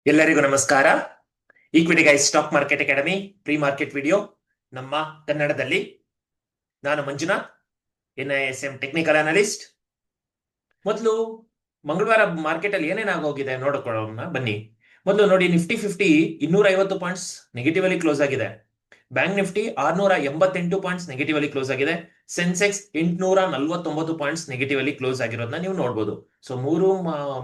ಎಲ್ಲರಿಗೂ ನಮಸ್ಕಾರ. Equity guys stock market academy pre market video ನಮ್ಮ ಕನ್ನಡದಲ್ಲಿ. ನಾನು ಮಂಜುನಾಥ್, NISM ಟೆಕ್ನಿಕಲ್ ಅನಲಿಸ್ಟ್. ಮೊದಲು ಮಂಗಳವಾರ ಮಾರ್ಕೆಟ್ ಅಲ್ಲಿ ಏನೇನಾಗೋಗಿದೆ ನೋಡ್ಕೊಳ್ಳೋಣ ಬನ್ನಿ. ಮೊದಲು ನೋಡಿ, ನಿಫ್ಟಿ 50 250 ಪಾಯಿಂಟ್ಸ್ ನೆಗೆಟಿವ್ ಅಲ್ಲಿ ಕ್ಲೋಸ್ ಆಗಿದೆ. ಬ್ಯಾಂಕ್ ನಿಫ್ಟಿ 688 ಪಾಯಿಂಟ್ಸ್ ನೆಗೆಟಿವ್ ಅಲ್ಲಿ ಕ್ಲೋಸ್ ಆಗಿದೆ. ಸೆನ್ಸೆಕ್ಸ್ 849 ಪಾಯಿಂಟ್ಸ್ ನೆಗೆಟಿವ್ ಅಲ್ಲಿ ಕ್ಲೋಸ್ ಆಗಿರೋದನ್ನ ನೀವು ನೋಡಬಹುದು. ಸೊ ಮೂರು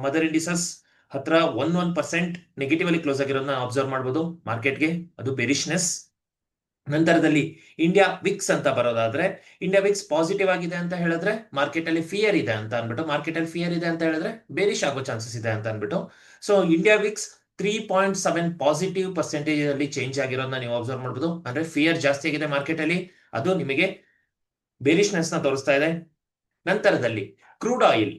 ಮದರ್ ಇಂಡಿಸಸ್ ಹತ್ರ 1% ನೆಗೆಟಿವ್ ಅಲ್ಲಿ ಕ್ಲೋಸ್ ಆಗಿರೋದನ್ನ ಅಬ್ಸರ್ವ್ ಮಾಡಬಹುದು ಮಾರ್ಕೆಟ್ಗೆ. ಅದು ಬೆರಿಶ್ನೆಸ್. ನಂತರದಲ್ಲಿ ಇಂಡಿಯಾ ವಿಕ್ಸ್ ಅಂತ ಬರೋದಾದ್ರೆ, ಇಂಡಿಯಾ ವಿಕ್ಸ್ ಪಾಸಿಟಿವ್ ಆಗಿದೆ ಅಂತ ಹೇಳಿದ್ರೆ ಮಾರ್ಕೆಟ್ ಅಲ್ಲಿ ಫಿಯರ್ ಇದೆ ಅಂತ ಅನ್ಬಿಟ್ಟು, ಮಾರ್ಕೆಟ್ ಅಲ್ಲಿ ಫಿಯರ್ ಇದೆ ಅಂತ ಹೇಳಿದ್ರೆ ಬೇರಿಶ್ ಆಗೋ ಚಾನ್ಸಸ್ ಇದೆ ಅಂತ ಅನ್ಬಿಟ್ಟು. So India Vicks 3.7 positive percentage ಅಲ್ಲಿ ಚೇಂಜ್ ಆಗಿರೋದನ್ನ ನೀವು ಅಬ್ಸರ್ವ್ ಮಾಡಬಹುದು. ಅಂದ್ರೆ ಫಿಯರ್ ಜಾಸ್ತಿ ಆಗಿದೆ ಮಾರ್ಕೆಟ್ ಅಲ್ಲಿ, ಅದು ನಿಮಗೆ ಬೇರಿಶ್ನೆಸ್ ನ ತೋರಿಸ್ತಾ ಇದೆ. ನಂತರದಲ್ಲಿ crude oil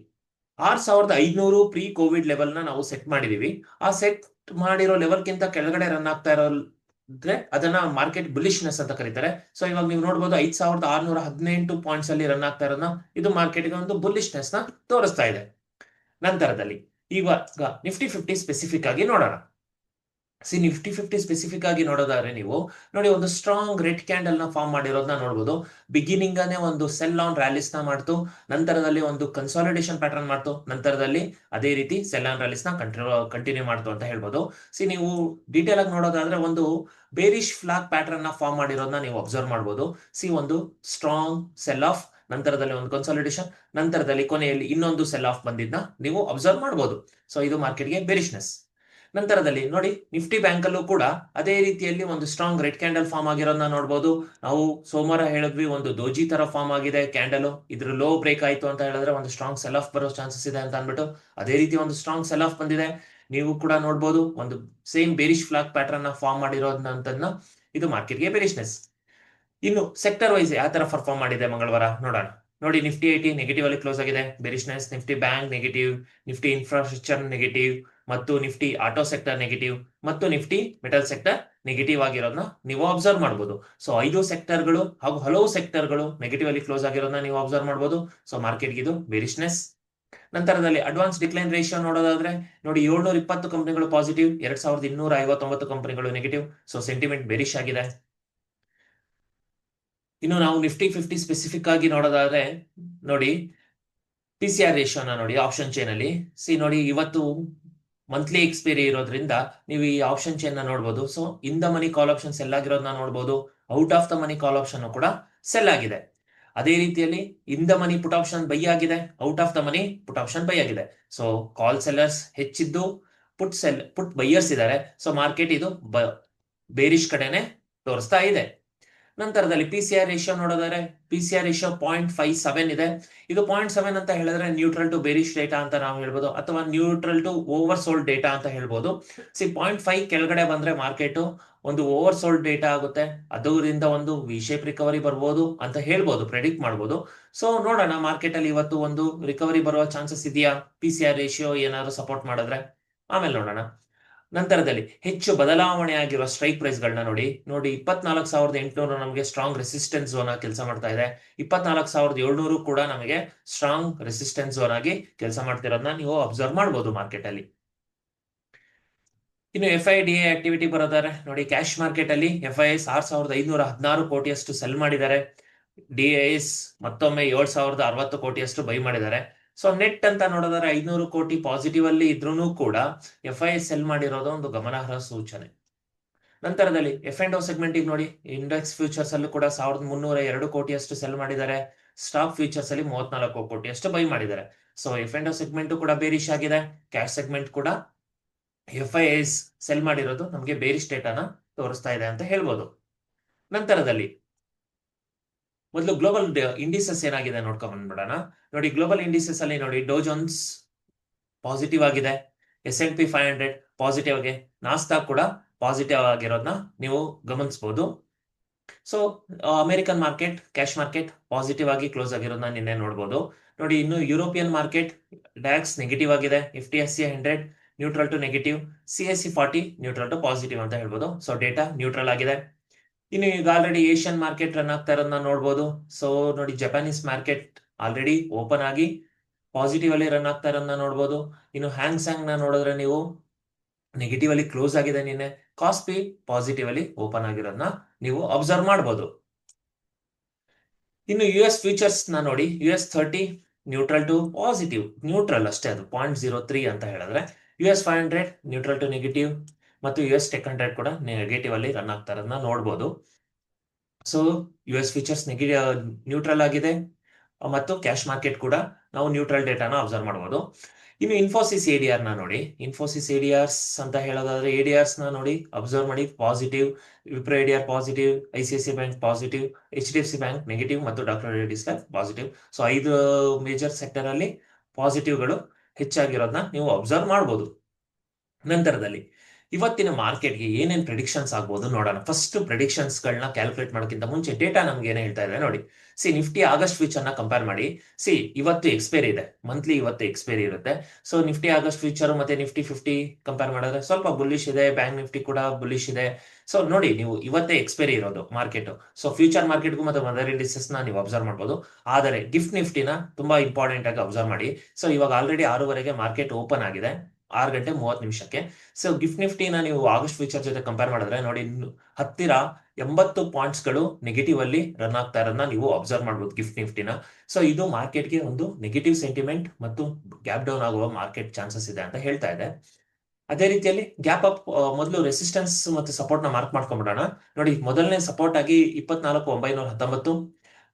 6500 pre covid level ನ ನಾವು ಸೆಟ್ ಮಾಡಿದೀವಿ. ಆ ಸೆಟ್ ಮಾಡಿರೋ ಲೆವೆಲ್ಗಿಂತ ಕೆಳಗಡೆ ರನ್ ಆಗ್ತಾ ಇರೋದ್ರೆ ಅದನ್ನ ಮಾರ್ಕೆಟ್ ಬುಲಿಶ್ನೆಸ್ ಅಂತ ಕರೀತಾರೆ. ಸೊ ಇವಾಗ ನೀವು ನೋಡಬಹುದು 5618 ಪಾಯಿಂಟ್ಸ್ ಅಲ್ಲಿ ರನ್ ಆಗ್ತಾ ಇರೋದನ್ನ, ಇದು ಮಾರ್ಕೆಟ್ಗೆ ಒಂದು ಬುಲಿಶ್ನೆಸ್ ನ ತೋರಿಸ್ತಾ ಇದೆ. ನಂತರದಲ್ಲಿ ಇವಾಗ ನಿಫ್ಟಿ 50 ಸ್ಪೆಸಿಫಿಕ್ ಆಗಿ ನೋಡೋಣ. ನಿಫ್ಟಿ 50 ಸ್ಪೆಸಿಫಿಕ್ ಆಗಿ ನೋಡೋದಾದ್ರೆ ನೀವು ನೋಡಿ, ಒಂದು ಸ್ಟ್ರಾಂಗ್ ರೆಡ್ ಕ್ಯಾಂಡಲ್ ನ ಫಾರ್ಮ್ ಮಾಡಿರೋದನ್ನ ನೋಡಬಹುದು. ಬಿಗಿನಿಂಗ್ ಅನೇ ಒಂದು ಸೆಲ್ ಆನ್ ರ್ಯಾಲಿಸ್ ನ ಮಾಡ್ತು, ನಂತರದಲ್ಲಿ ಒಂದು ಕನ್ಸಾಲಿಡೇಷನ್ ಪ್ಯಾಟರ್ನ್ ಮಾಡ್ತು, ನಂತರದಲ್ಲಿ ಅದೇ ರೀತಿ ಸೆಲ್ ಆನ್ ರ್ಯಾಲಿಸ್ ನ ಕಂಟಿನ್ಯೂ ಮಾಡ್ತು ಅಂತ ಹೇಳ್ಬೋದು. ನೀವು ಡೀಟೇಲ್ ಆಗಿ ನೋಡೋದಾದ್ರೆ ಒಂದು ಬೇರಿಶ್ ಫ್ಲಾಗ್ ಪ್ಯಾಟರ್ನ್ ನ ಫಾರ್ಮ್ ಮಾಡಿರೋದನ್ನ ನೀವು ಅಬ್ಸರ್ವ್ ಮಾಡಬಹುದು. ಒಂದು ಸ್ಟ್ರಾಂಗ್ ಸೆಲ್ ಆಫ್, ನಂತರದಲ್ಲಿ ಒಂದು ಕನ್ಸಾಲಿಡೇಷನ್, ನಂತರದಲ್ಲಿ ಕೊನೆಯಲ್ಲಿ ಇನ್ನೊಂದು ಸೆಲ್ ಆಫ್ ಬಂದಿದ್ನ ನೀವು ಅಬ್ಸರ್ವ್ ಮಾಡಬಹುದು. ಸೊ ಇದು ಮಾರ್ಕೆಟ್ಗೆ ಬೇರಿಶ್ನೆಸ್. ನಂತರದಲ್ಲಿ ನೋಡಿ, ನಿಫ್ಟಿ ಬ್ಯಾಂಕ್ ಅಲ್ಲೂ ಕೂಡ ಅದೇ ರೀತಿಯಲ್ಲಿ ಒಂದು ಸ್ಟ್ರಾಂಗ್ ರೆಡ್ ಕ್ಯಾಂಡಲ್ ಫಾರ್ಮ್ ಆಗಿರೋದನ್ನ ನೋಡಬಹುದು. ನಾವು ಸೋಮವಾರ ಹೇಳಿದ್ವಿ ಒಂದು ದೋಜಿ ತರ ಫಾರ್ಮ್ ಆಗಿದೆ ಕ್ಯಾಂಡಲ್, ಇದ್ರ ಲೋ ಬ್ರೇಕ್ ಆಯ್ತು ಅಂತ ಹೇಳಿದ್ರೆ ಒಂದು ಸ್ಟ್ರಾಂಗ್ ಸೆಲ್ ಆಫ್ ಬರೋ ಚಾನ್ಸಸ್ ಇದೆ ಅಂತ ಅನ್ಬಿಟ್ಟು, ಅದೇ ರೀತಿ ಒಂದು ಸ್ಟ್ರಾಂಗ್ ಸೆಲ್ ಆಫ್ ಬಂದಿದೆ. ನೀವು ಕೂಡ ನೋಡಬಹುದು ಒಂದು ಸೇಮ್ ಬೇರಿಶ್ ಫ್ಲಾಗ್ ಪ್ಯಾಟರ್ನ್ ನ ಫಾರ್ಮ್ ಮಾಡಿರೋದನ್ನ, ಇದು ಮಾರ್ಕೆಟ್ಗೆ ಬೇರಿಶ್ನೆಸ್. ಇನ್ನು ಸೆಕ್ಟರ್ ವೈಸ್ ಯಾವ ತರ ಪರ್ಫಾರ್ಮ್ ಮಾಡಿದೆ ಮಂಗಳವಾರ ನೋಡೋಣ. ನೋಡಿ, ನಿಫ್ಟಿ 80 ನೆಗೆಟಿವ್ ಅಲ್ಲಿ ಕ್ಲೋಸ್ ಆಗಿದೆ, bearishness. Nifty bank negative, Nifty infrastructure negative, ಮತ್ತು ನಿಫ್ಟಿ ಆಟೋ ಸೆಕ್ಟರ್ ನೆಗೆಟಿವ್, ಮತ್ತು ನಿಫ್ಟಿ ಮೆಟಲ್ ಸೆಕ್ಟರ್ ನೆಗೆಟಿವ್ ಆಗಿರೋದನ್ನ ನೀವು ಅಬ್ಸರ್ವ್ ಮಾಡಬಹುದು. ಸೊ 5 ಸೆಕ್ಟರ್ಗಳು ಹಾಗೂ ಹಲವು ಸೆಕ್ಟರ್ಗಳು ನೆಗೆಟಿವ್ ಅಲ್ಲಿ ಕ್ಲೋಸ್ ಆಗಿರೋದನ್ನ ನೀವು ಅಬ್ಸರ್ವ್ ಮಾಡಬಹುದು. ಸೊ ಮಾರ್ಕೆಟ್ಗೆ ಇದು ಬೇರಿಶ್ನೆಸ್. ನಂತರದಲ್ಲಿ ಅಡ್ವಾನ್ಸ್ ಡಿಕ್ಲೈನ್ ರೇಷಿಯೋ ನೋಡೋದಾದ್ರೆ ನೋಡಿ, 720 ಕಂಪನಿಗಳು ಪಾಸಿಟಿವ್, 2259 ಕಂಪನಿಗಳು ನೆಗೆಟಿವ್. ಸೊ ಸೆಂಟಿಮೆಂಟ್ ಬೇರಿಶ್ ಆಗಿದೆ. ಇನ್ನು ನಾವು ನಿಫ್ಟಿ 50 ಸ್ಪೆಸಿಫಿಕ್ ಆಗಿ ನೋಡೋದಾದ್ರೆ ನೋಡಿ, PCR ರೇಷಿಯೋನ ನೋಡಿ ಆಪ್ಷನ್ ಚೈನ್ ಅಲ್ಲಿ. ನೋಡಿ, ಇವತ್ತು ಮಂತ್ಲಿ ಎಕ್ಸ್ಪೈರಿ ಇರೋದ್ರಿಂದ ನೀವು ಈ ಆಪ್ಷನ್ ಚೈನ್ ನ ನೋಡಬಹುದು. So in the money call option sell ಆಗಿರೋದನ್ನ ನೋಡಬಹುದು, out of the money call option ಕೂಡ ಸೆಲ್ ಆಗಿದೆ. ಅದೇ ರೀತಿಯಲ್ಲಿ in the money put option buy ಆಗಿದೆ, out of the money put option buy ಆಗಿದೆ. ಸೊ ಕಾಲ್ ಸೆಲ್ಲರ್ಸ್ ಹೆಚ್ಚಿದ್ದು, ಪುಟ್ ಬೈಯರ್ಸ್ ಇದ್ದಾರೆ. ಸೊ ಮಾರ್ಕೆಟ್ ಇದು ಬೇರಿಶ್ ಕಡೆನೆ ತೋರಿಸ್ತಾ ಇದೆ. ನಂತರದಲ್ಲಿ PCR ರೇಷಿಯೋ ನೋಡೋದಾದ್ರೆ, PCR ರೇಷಿಯೋ 0.57 ಇದೆ. ಇದು 0.7 ಅಂತ ಹೇಳಿದ್ರೆ ನ್ಯೂಟ್ರಲ್ ಟು ಬೇರಿಶ್ ಡೇಟಾ ಅಂತ ನಾವು ಹೇಳ್ಬೋದು, ಅಥವಾ neutral to oversold data ಅಂತ ಹೇಳ್ಬೋದು. 0.5 ಕೆಳಗಡೆ ಬಂದ್ರೆ ಮಾರ್ಕೆಟ್ ಒಂದು ಓವರ್ ಸೋಲ್ಡ್ ಡೇಟಾ ಆಗುತ್ತೆ, ಅದರಿಂದ ಒಂದು ವಿಶೇಪ್ ರಿಕವರಿ ಬರ್ಬೋದು ಅಂತ ಹೇಳ್ಬೋದು, ಪ್ರೆಡಿಕ್ಟ್ ಮಾಡ್ಬೋದು. ಸೊ ನೋಡೋಣ ಮಾರ್ಕೆಟ್ ಅಲ್ಲಿ ಇವತ್ತು ಒಂದು ರಿಕವರಿ ಬರುವ ಚಾನ್ಸಸ್ ಇದೆಯಾ, PCR ರೇಷಿಯೋ ಏನಾದ್ರು ಸಪೋರ್ಟ್ ಮಾಡಿದ್ರೆ, ಆಮೇಲೆ ನೋಡೋಣ. ನಂತರದಲ್ಲಿ ಹೆಚ್ಚು ಬದಲಾವಣೆ ಆಗಿರುವ ಸ್ಟ್ರೈಕ್ ಪ್ರೈಸ್ ಗಳನ್ನ ನೋಡಿ. 24,800 ನಮಗೆ ಸ್ಟ್ರಾಂಗ್ ರೆಸಿಸ್ಟೆನ್ಸ್ ಝೋನ್ ಆಗಿ ಕೆಲಸ ಮಾಡ್ತಾ ಇದೆ. 24,700 ಕೂಡ ನಮಗೆ ಸ್ಟ್ರಾಂಗ್ ರೆಸಿಸ್ಟೆನ್ಸ್ ಝೋನ್ ಆಗಿ ಕೆಲಸ ಮಾಡ್ತಿರೋದನ್ನ ನೀವು ಅಬ್ಸರ್ವ್ ಮಾಡಬಹುದು ಮಾರ್ಕೆಟ್ ಅಲ್ಲಿ. ಇನ್ನು FIDA ಆಕ್ಟಿವಿಟಿ ಬರೋದಾದ್ರೆ ನೋಡಿ, ಕ್ಯಾಶ್ ಮಾರ್ಕೆಟ್ ಅಲ್ಲಿ FIS 6,516 ಕೋಟಿಯಷ್ಟು ಸೆಲ್ ಮಾಡಿದ್ದಾರೆ. DIS ಮತ್ತೊಮ್ಮೆ 7,060 ಕೋಟಿಯಷ್ಟು ಬೈ ಮಾಡಿದ್ದಾರೆ. ಸೊ ನೆಟ್ ಅಂತ ನೋಡೋದಾದ್ರೆ 500 ಕೋಟಿ ಪಾಸಿಟಿವ್ ಅಲ್ಲಿ ಇದ್ರೂ ಕೂಡ FIS ಸೆಲ್ ಮಾಡಿರೋದು ಒಂದು ಗಮನಾರ್ಹ ಸೂಚನೆ. ನಂತರದಲ್ಲಿ F&O ಸೆಗ್ಮೆಂಟ್ ನೋಡಿ, ಇಂಡೆಕ್ಸ್ ಫ್ಯೂಚರ್ಸ್ ಅಲ್ಲೂ ಕೂಡ 1,302 ಕೋಟಿಯಷ್ಟು ಸೆಲ್ ಮಾಡಿದ್ದಾರೆ. ಸ್ಟಾಕ್ ಫ್ಯೂಚರ್ಸ್ ಅಲ್ಲಿ 34 ಕೋಟಿಯಷ್ಟು ಬೈ ಮಾಡಿದ್ದಾರೆ. ಸೊ F&O ಸೆಗ್ಮೆಂಟ್ ಕೂಡ ಬೇರಿಶ್ ಆಗಿದೆ. ಕ್ಯಾಶ್ ಸೆಗ್ಮೆಂಟ್ ಕೂಡ FIS ಸೆಲ್ ಮಾಡಿರೋದು ನಮಗೆ ಬೇರಿಶ್ ಡೇಟಾನ ತೋರಿಸ್ತಾ ಇದೆ ಅಂತ ಹೇಳ್ಬೋದು. ನಂತರದಲ್ಲಿ ಮೊದಲು ಗ್ಲೋಬಲ್ ಇಂಡಿಸಸ್ ಏನಾಗಿದೆ ನೋಡ್ಕೊಂಡ್ ಬಂದ್ಬಿಡೋಣ. ನೋಡಿ, ಗ್ಲೋಬಲ್ ಇಂಡಿಸಸ್ ಅಲ್ಲಿ ನೋಡಿ, ಡೋ ಜೋನ್ಸ್ ಪಾಸಿಟಿವ್ ಆಗಿದೆ, S&P 500 ಪಾಸಿಟಿವ್ ಆಗಿ, ನಾಸ್ಡಾಕ್ ಕೂಡ ಪಾಸಿಟಿವ್ ಆಗಿರೋದನ್ನ ನೀವು ಗಮನಿಸಬಹುದು. So American market, cash market positive ಆಗಿ ಕ್ಲೋಸ್ ಆಗಿರೋದನ್ನ ನಿನ್ನೆ ನೋಡಬಹುದು. ನೋಡಿ, ಇನ್ನು ಯುರೋಪಿಯನ್ ಮಾರ್ಕೆಟ್ ಡ್ಯಾಕ್ಸ್ ನೆಗೆಟಿವ್ ಆಗಿದೆ, FTSE 100 neutral to negative, CSE 40 neutral to positive ಅಂತ ಹೇಳ್ಬೋದು. ಸೊ ಡೇಟಾ ನ್ಯೂಟ್ರಲ್ ಆಗಿದೆ. ಇನ್ನು ಈಗ ಆಲ್ರೆಡಿ ಏಷ್ಯನ್ ಮಾರ್ಕೆಟ್ ರನ್ ಆಗ್ತಾ ಇರೋದನ್ನ ನೋಡ್ಬೋದು. ಸೊ ನೋಡಿ, ಜಪಾನೀಸ್ ಮಾರ್ಕೆಟ್ ಆಲ್ರೆಡಿ ಓಪನ್ ಆಗಿ ಪಾಸಿಟಿವ್ ಅಲ್ಲಿ ರನ್ ಆಗ್ತಾ ಇರೋದನ್ನ ನೋಡ್ಬೋದು. ಇನ್ನು ಹ್ಯಾಂಗ್ ಸ್ಯಾಂಗ್ ನ ನೋಡಿದ್ರೆ ನೀವು ನೆಗೆಟಿವ್ ಅಲ್ಲಿ ಕ್ಲೋಸ್ ಆಗಿದೆ ನಿನ್ನೆ. ಕಾಸ್ಪಿ ಪಾಸಿಟಿವ್ ಅಲ್ಲಿ ಓಪನ್ ಆಗಿರೋದನ್ನ ನೀವು ಅಬ್ಸರ್ವ್ ಮಾಡಬಹುದು. ಇನ್ನು ಯು ಎಸ್ ಫ್ಯೂಚರ್ಸ್ ನ ನೋಡಿ, US 30 neutral to positive, neutral ಅಷ್ಟೇ, ಅದು 0.03 ಅಂತ ಹೇಳಿದ್ರೆ. US 500 ನ್ಯೂಟ್ರಲ್ ಟು ನೆಗೆಟಿವ್, ಮತ್ತು US Tech 100 ಕೂಡ ನೆಗೆಟಿವ್ ಅಲ್ಲಿ ರನ್ ಆಗ್ತಾ ಇರೋದನ್ನ ನೋಡ್ಬೋದು. ಸೊ US ಫ್ಯೂಚರ್ಸ್ ನ್ಯೂಟ್ರಲ್ ಆಗಿದೆ, ಮತ್ತು ಕ್ಯಾಶ್ ಮಾರ್ಕೆಟ್ ಕೂಡ ನಾವು ನ್ಯೂಟ್ರಲ್ ಡೇಟಾನ ಅಬ್ಸರ್ವ್ ಮಾಡಬಹುದು. ಇನ್ನು ಇನ್ಫೋಸಿಸ್ ADR ನ ನೋಡಿ, ಇನ್ಫೋಸಿಸ್ ADRs ಅಂತ ಹೇಳೋದಾದ್ರೆ ADRs ನ ನೋಡಿ, ಅಬ್ಸರ್ವ್ ಮಾಡಿ, positive, Wipro ADR positive, ICICI bank positive, HDFC bank negative, ಮತ್ತು doctor Reddy's lab positive. So 5 major sector ಅಲ್ಲಿ ಪಾಸಿಟಿವ್ಗಳು ಹೆಚ್ಚಾಗಿರೋದನ್ನ ನೀವು ಅಬ್ಸರ್ವ್ ಮಾಡಬಹುದು. ನಂತರದಲ್ಲಿ ಇವತ್ತಿನ ಮಾರ್ಕೆಟ್ಗೆ ಏನೇನ್ ಪ್ರಿಡಿಕ್ಷನ್ಸ್ ಆಗ್ಬೋದು ನೋಡೋಣ. ಫಸ್ಟ್ ಪ್ರಿಡಿಕ್ಷನ್ಸ್ ಗಳನ್ನ ಕ್ಯಾಲ್ಕುಲೇಟ್ ಮಾಡೋಕ್ಕಿಂತ ಮುಂಚೆ ಡೇಟಾ ನಮ್ಗೆ ಏನೇ ಹೇಳ್ತಾ ಇದೆ ನೋಡಿ. ನಿಫ್ಟಿ ಆಗಸ್ಟ್ ಫ್ಯೂಚರ್ ನ ಕಂಪೇರ್ ಮಾಡಿ. ಇವತ್ತು ಎಕ್ಸ್ಪೈರಿ ಇದೆ, ಮಂತ್ಲಿ ಇವತ್ತು ಎಕ್ಸ್ಪೈರಿ ಇರುತ್ತೆ. ಸೊ ನಿಫ್ಟಿ ಆಗಸ್ಟ್ ಫ್ಯೂಚರ್ ಮತ್ತೆ ನಿಫ್ಟಿ 50 ಕಂಪೇರ್ ಮಾಡಿದ್ರೆ ಸ್ವಲ್ಪ ಬುಲ್ಲಿಶ್ ಇದೆ, ಬ್ಯಾಂಕ್ ನಿಫ್ಟಿ ಕೂಡ ಬುಲ್ಲಿಶ್ ಇದೆ. ಸೊ ನೋಡಿ, ನೀವು ಇವತ್ತೇ ಎಕ್ಸ್ಪೈರಿ ಇರೋದು ಮಾರ್ಕೆಟ್. ಸೊ ಫ್ಯೂಚರ್ ಮಾರ್ಕೆಟ್ಗೂ ಮತ್ತೆ ಮದರ್ ಇಂಡಿಸಸ್ ನ ನೀವು ಅಬ್ಸರ್ವ್ ಮಾಡಬಹುದು. ಆದರೆ ಗಿಫ್ಟ್ ನಿಫ್ಟಿನ ತುಂಬಾ ಇಂಪಾರ್ಟೆಂಟ್ ಆಗಿ ಅಬ್ಸರ್ವ್ ಮಾಡಿ. ಸೊ ಇವಾಗ ಆಲ್ರೆಡಿ 6:00 ಮಾರ್ಕೆಟ್ ಓಪನ್ ಆಗಿದೆ, 6:30 ಸೊ ಗಿಫ್ಟ್ ನಿಫ್ಟಿನ ನೀವು ಆಗಸ್ಟ್ ಫ್ಯೂಚರ್ ಜೊತೆ ಕಂಪೇರ್ ಮಾಡಿದ್ರೆ ನೋಡಿ, ಹತ್ತಿರ 80 ಪಾಯಿಂಟ್ಸ್ಗಳು ನೆಗೆಟಿವ್ ಅಲ್ಲಿ ರನ್ ಆಗ್ತಾ ಇರೋದನ್ನ ನೀವು ಅಬ್ಸರ್ವ್ ಮಾಡಬಹುದು ಗಿಫ್ಟ್ ನಿಫ್ಟಿನ. ಸೊ ಇದು ಮಾರ್ಕೆಟ್ಗೆ ಒಂದು ನೆಗೆಟಿವ್ ಸೆಂಟಿಮೆಂಟ್ ಮತ್ತು ಗ್ಯಾಪ್ ಡೌನ್ ಆಗುವ ಮಾರ್ಕೆಟ್ ಚಾನ್ಸಸ್ ಇದೆ ಅಂತ ಹೇಳ್ತಾ ಇದೆ. ಅದೇ ರೀತಿಯಲ್ಲಿ ಗ್ಯಾಪ್ ಅಪ್, ಮೊದಲು ರೆಸಿಸ್ಟೆನ್ಸ್ ಮತ್ತು ಸಪೋರ್ಟ್ ನ ಮಾರ್ಕ್ ಮಾಡ್ಕೊಂಡ್ಬಿಡೋಣ. ನೋಡಿ, ಮೊದಲನೇ ಸಪೋರ್ಟ್ ಆಗಿ 24,919,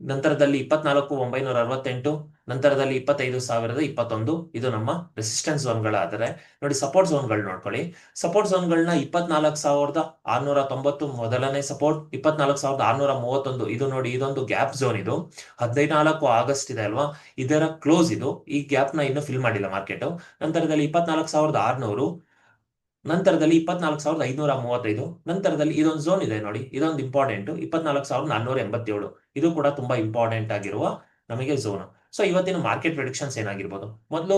ನಂತರದಲ್ಲಿ 24,968, ನಂತರದಲ್ಲಿ 25,021. ಇದು ನಮ್ಮ ರೆಸಿಸ್ಟೆನ್ಸ್ ಝೋನ್ಗಳಾದರೆ ನೋಡಿ, ಸಪೋರ್ಟ್ ಝೋನ್ಗಳು ನೋಡ್ಕೊಳ್ಳಿ. ಸಪೋರ್ಟ್ ಝೋನ್ಗಳನ್ನ 24,690 ಮೊದಲನೇ ಸಪೋರ್ಟ್, 24,631. ಇದು ನೋಡಿ, ಇದೊಂದು ಗ್ಯಾಪ್ ಝೋನ್. ಇದು 14 ಆಗಸ್ಟ್ ಇದೆ ಅಲ್ವಾ, ಇದರ ಕ್ಲೋಸ್ ಇದು. ಈ ಗ್ಯಾಪ್ ನ ಇನ್ನೂ ಫಿಲ್ ಮಾಡಿಲ್ಲ ಮಾರ್ಕೆಟ್. ನಂತರದಲ್ಲಿ 24,600, ನಂತರದಲ್ಲಿ 24,535, ನಂತರದಲ್ಲಿ ಇದೊಂದು ಝೋನ್ ಇದೆ ನೋಡಿ, ಇದೊಂದು ಇಂಪಾರ್ಟೆಂಟ್ 24,487. ಇದು ಕೂಡ ತುಂಬಾ ಇಂಪಾರ್ಟೆಂಟ್ ಆಗಿರುವ ನಮಗೆ ಝೋನ್. ಸೊ ಇವತ್ತಿನ ಮಾರ್ಕೆಟ್ ಪ್ರಿಡಿಕ್ಷನ್ಸ್ ಏನಾಗಿರ್ಬೋದು, ಮೊದಲು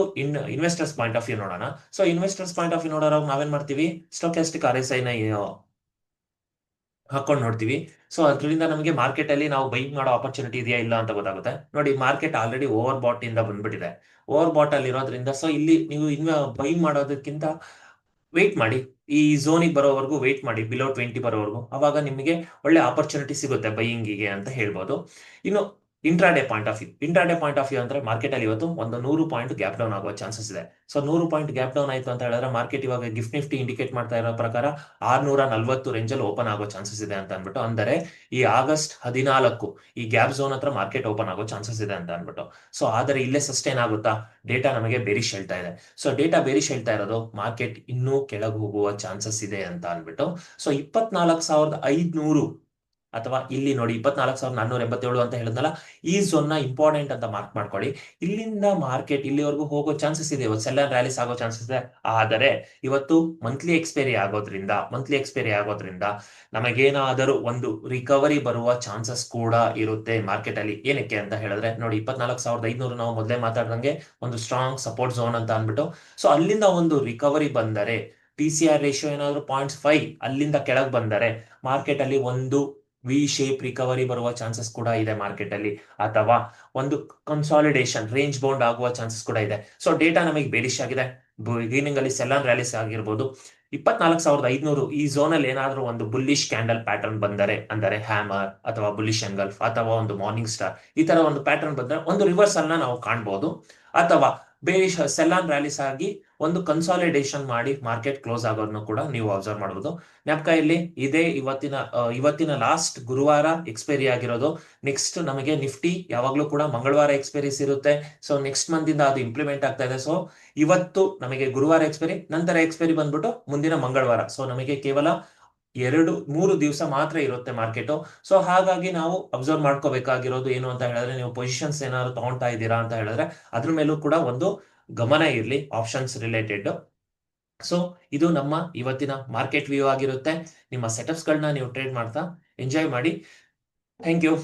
ಇನ್ವೆಸ್ಟರ್ಸ್ ಪಾಯಿಂಟ್ ಆಫ್ ವ್ಯೂ ನೋಡೋಣ. So investors point of view ನೋಡೋರು ನಾವೇನ್ ಮಾಡ್ತೀವಿ, ಸ್ಟಾಕ್ಯಾಸ್ಟಿಕ್ RSI ನ ಹಾಕೊಂಡು ನೋಡ್ತೀವಿ. ಸೊ ಅದರಿಂದ ನಮಗೆ ಮಾರ್ಕೆಟ್ ಅಲ್ಲಿ ನಾವು ಬೈಯಿಂಗ್ ಮಾಡೋ ಆಪರ್ಚುನಿಟಿ ಇದೆಯಾ ಇಲ್ಲ ಅಂತ ಗೊತ್ತಾಗುತ್ತೆ. ನೋಡಿ, ಮಾರ್ಕೆಟ್ ಆಲ್ರೆಡಿ ಓವರ್ ಬಾಟ್ ಇಂದ ಬಂದ್ಬಿಟ್ಟಿದೆ, ಓವರ್ ಬಾಟ್ ಅಲ್ಲಿ ಇರೋದ್ರಿಂದ ಸೊ ಇಲ್ಲಿ ನೀವು ಬೈಯಿಂಗ್ ಮಾಡೋದಕ್ಕಿಂತ ವೇಟ್ ಮಾಡಿ, ಈ ಝೋನಿಗೆ ಬರೋವರೆಗೂ ವೇಟ್ ಮಾಡಿ, ಬಿಲೋ 20 ಬರೋವರೆಗೂ. ಅವಾಗ ನಿಮಗೆ ಒಳ್ಳೆ ಆಪರ್ಚುನಿಟಿ ಸಿಗುತ್ತೆ ಬೈಯಿಂಗಿಗೆ ಅಂತ ಹೇಳ್ಬೋದು. ಇನ್ನು ಇಂಟ್ರಾಡೇ ಪಾಯಿಂಟ್ ಆಫ್ ವ್ಯೂ ಅಂದ್ರೆ ಮಾರ್ಕೆಟ್ ಅಲ್ಲಿ ಇವತ್ತು ಒಂದು 100 ಪಾಯಿಂಟ್ ಗ್ಯಾಪ್ ಡೌನ್ ಆಗುವ ಚಾನ್ಸಸ್ ಇದೆ. ಸೊ 100 ಪಾಯಿಂಟ್ ಗ್ಯಾಪ್ ಡೌನ್ ಆಯ್ತು ಅಂತ ಹೇಳಿದ್ರೆ ಮಾರ್ಕೆಟ್ ಇವಾಗ ಗಿಫ್ಟ್ ನಿಫ್ಟಿ ಇಂಡಿಕೇಟ್ ಮಾಡ್ತಾ ಇರೋ ಪ್ರಕಾರ 640 ರೇಂಜ್ ಅಲ್ಲಿ ಓಪನ್ ಆಗೋ ಚಾನ್ಸಸ್ ಇದೆ ಅಂತ ಅನ್ಬಿಟ್ಟು. ಅಂದರೆ ಈ ಆಗಸ್ಟ್ 14 ಈ ಗ್ಯಾಪ್ ಝೋನ್ ಹತ್ರ ಮಾರ್ಕೆಟ್ ಓಪನ್ ಆಗೋ ಚಾನ್ಸಸ್ ಇದೆ ಅಂತ ಅನ್ಬಿಟ್ಟು. ಸೊ ಆದರೆ ಇಲ್ಲೇ ಸಸ್ಟೈನ್ ಆಗುತ್ತಾ, ಡೇಟಾ ನಮಗೆ ಬೇರಿಶ್ ಹೇಳ್ತಾ ಇದೆ. ಸೊ ಡೇಟಾ ಬೇರಿಶ್ ಹೇಳ್ತಾ ಇರೋದು ಮಾರ್ಕೆಟ್ ಇನ್ನೂ ಕೆಳಗೆ ಹೋಗುವ ಚಾನ್ಸಸ್ ಇದೆ ಅಂತ ಅನ್ಬಿಟ್ಟು. ಸೊ 24,500 ಅಥವಾ ಇಲ್ಲಿ ನೋಡಿ 24,487 ಅಂತ ಹೇಳಿದ್ನಲ್ಲ, ಈ ಝೋನ್ ನ ಇಂಪಾರ್ಟೆಂಟ್ ಅಂತ ಮಾರ್ಕ್ ಮಾಡ್ಕೊಳ್ಳಿ. ಇಲ್ಲಿಂದ ಮಾರ್ಕೆಟ್ ಇಲ್ಲಿವರೆಗೂ ಹೋಗೋ ಚಾನ್ಸಸ್ ಇದೆ, ಇವತ್ತು ಸೆಲ್ಲರ್ ರ್ಯಾಲೀಸ್ ಆಗೋ ಚಾನ್ಸಸ್ ಇದೆ. ಆದರೆ ಇವತ್ತು ಮಂತ್ಲಿ ಎಕ್ಸ್ಪೈರಿ ಆಗೋದ್ರಿಂದ ನಮಗೇನಾದರೂ ಒಂದು ರಿಕವರಿ ಬರುವ ಚಾನ್ಸಸ್ ಕೂಡ ಇರುತ್ತೆ ಮಾರ್ಕೆಟ್ ಅಲ್ಲಿ. ಏನಕ್ಕೆ ಅಂತ ಹೇಳಿದ್ರೆ ನೋಡಿ, 24,500 ನಾವು ಮೊದಲೇ ಮಾತಾಡ್ದಂಗೆ ಒಂದು ಸ್ಟ್ರಾಂಗ್ ಸಪೋರ್ಟ್ ಝೋನ್ ಅಂತ ಅನ್ಬಿಟ್ಟು. ಸೊ ಅಲ್ಲಿಂದ ಒಂದು ರಿಕವರಿ ಬಂದರೆ, TCR ರೇಷಿಯೋ ಏನಾದ್ರು 0.5 ಅಲ್ಲಿಂದ ಕೆಳಗೆ ಬಂದರೆ ಮಾರ್ಕೆಟ್ ಅಲ್ಲಿ ಒಂದು ವಿ ಶೇಪ್ ರಿಕವರಿ ಬರುವ ಚಾನ್ಸಸ್ ಕೂಡ ಇದೆ ಮಾರ್ಕೆಟ್ ಅಲ್ಲಿ, ಅಥವಾ ಒಂದು ಕನ್ಸಾಲಿಡೇಷನ್ ರೇಂಜ್ ಬೌಂಡ್ ಆಗುವ ಚಾನ್ಸಸ್ ಕೂಡ ಇದೆ. ಸೊ ಡೇಟಾ ನಮಗೆ ಬೇರಿಶ್ ಆಗಿದೆ, ಬಿಗಿನಿಂಗ್ ಅಲ್ಲಿ ಸೆಲ್ ಆನ್ ರ್ಯಾಲೀಸ್ ಆಗಿರ್ಬೋದು. 24,500 ಈ ಝೋನ್ ಅಲ್ಲಿ ಏನಾದ್ರೂ ಒಂದು ಬುಲ್ಲಿಶ್ ಕ್ಯಾಂಡಲ್ ಪ್ಯಾಟರ್ನ್ ಬಂದರೆ, ಅಂದರೆ ಹ್ಯಾಮರ್ ಅಥವಾ ಬುಲ್ಲಿಶ್ ಎಂಗಲ್ಫ್ ಅಥವಾ ಒಂದು ಮಾರ್ನಿಂಗ್ ಸ್ಟಾರ್, ಈ ತರ ಒಂದು ಪ್ಯಾಟರ್ನ್ ಬಂದರೆ ಒಂದು ರಿವರ್ಸಲ್ ನ ನಾವು ಕಾಣಬಹುದು. ಅಥವಾ ಬೇರಿಶ್ ಸೆಲ್ ಆನ್ ರ್ಯಾಲೀಸ್ ಆಗಿ ಒಂದು ಕನ್ಸಾಲಿಡೇಷನ್ ಮಾಡಿ ಮಾರ್ಕೆಟ್ ಕ್ಲೋಸ್ ಆಗೋದನ್ನು ಕೂಡ ನೀವು ಅಬ್ಸರ್ವ್ ಮಾಡಬಹುದು. ಜ್ಞಾಪಕ ಇಲ್ಲಿ ಇದೇ ಇವತ್ತಿನ ಲಾಸ್ಟ್ ಗುರುವಾರ ಎಕ್ಸ್ಪೈರಿ ಆಗಿರೋದು. ನೆಕ್ಸ್ಟ್ ನಮಗೆ ನಿಫ್ಟಿ ಯಾವಾಗ್ಲೂ ಕೂಡ ಮಂಗಳವಾರ ಎಕ್ಸ್ಪೈರೀಸ್ ಇರುತ್ತೆ. ಸೊ ನೆಕ್ಸ್ಟ್ ಮಂತ್ ಇಂದ ಅದು ಇಂಪ್ಲಿಮೆಂಟ್ ಆಗ್ತಾ ಇದೆ. ಸೊ ಇವತ್ತು ನಮಗೆ ಗುರುವಾರ ಎಕ್ಸ್ಪೈರಿ, ನಂತರ ಎಕ್ಸ್ಪೈರಿ ಬಂದ್ಬಿಟ್ಟು ಮುಂದಿನ ಮಂಗಳವಾರ. ಸೊ ನಮಗೆ ಕೇವಲ 2-3 ದಿವಸ ಮಾತ್ರ ಇರುತ್ತೆ ಮಾರ್ಕೆಟ್. ಸೊ ಹಾಗಾಗಿ ನಾವು ಅಬ್ಸರ್ವ್ ಮಾಡ್ಕೋಬೇಕಾಗಿರೋದು ಏನು ಅಂತ ಹೇಳಿದ್ರೆ, ನೀವು ಪೊಸಿಷನ್ಸ್ ಏನಾದ್ರು ತಗೊಳ್ತಾ ಇದ್ದೀರಾ ಅಂತ ಹೇಳಿದ್ರೆ ಅದ್ರ ಮೇಲೂ ಕೂಡ ಒಂದು ಗಮನ ಇರಲಿ, ಆಪ್ಷನ್ಸ್ ರಿಲೇಟೆಡ್. ಸೊ ಇದು ನಮ್ಮ ಇವತ್ತಿನ ಮಾರ್ಕೆಟ್ ವ್ಯೂ ಆಗಿರುತ್ತೆ. ನಿಮ್ಮ ಸೆಟಪ್ಸ್ ಗಳನ್ನ ನೀವು ಟ್ರೇಡ್ ಮಾಡ್ತಾ ಎಂಜಾಯ್ ಮಾಡಿ. Thank you.